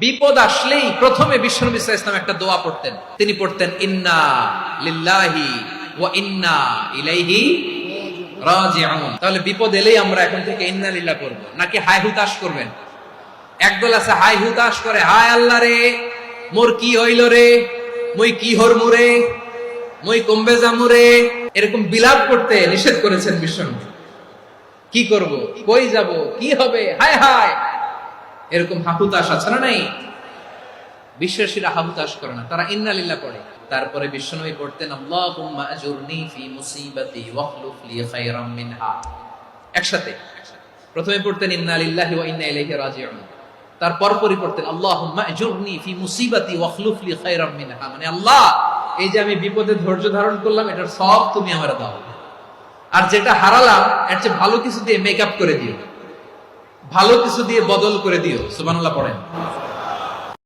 বিপদ আসলেই প্রথমে বিশ্বনবী সাল্লাল্লাহু আলাইহি ওয়াসাল্লাম একটা দোয়া পড়তেন। তিনি পড়তেন ইন্না লিল্লাহি ওয়া ইন্না ইলাইহি রাজিউন। তাহলে বিপদ এলেই আমরা এখন থেকে ইন্না লিল্লাহ পড়ব, নাকি হায় হুতাশ করবেন? একদল আছে হায় হুতাশ করে, হায় আল্লাহ রে মোর কি হইল রে, মই কি হরমু রে, মই কমবে যামু রে, এরকম বিলাপ করতে নিষেধ করেছেন বিশ্বনবী। কি করব, কই যাব, কি হবে, হায় হায়, এরকম হাহুতাশ আছে না নাই? বিশ্বাসীরা হাহুতাশ করে না, তারা ইন্না লিল্লাহ পড়ে। তারপরে বিশ্বনবী পড়তেন আল্লাহুম্মা আজুরনি ফি মুসিবাতি ওয়াখলুফ লি খায়রাম মিনহা। একসাথে প্রথমে পড়তেন ইন্না লিল্লাহি ওয়া ইন্না ইলাইহি রাজিউন, তারপর পড়তেন আল্লাহুম্মা আজুরনি ফি মুসিবাতি ওয়াখলুফ লি খায়রাম মিনহা, মানে আল্লাহ এই যে আমি বিপদে ধৈর্য ধারণ করলাম এটার সব তুমি আমারে দাও, আর যেটা হারালাম এর চেয়ে ভালো কিছু দিয়ে মেকআপ করে দিও, ভালো কিছু দিয়ে বদল করে দিও। সুবহানাল্লাহ পড়েন।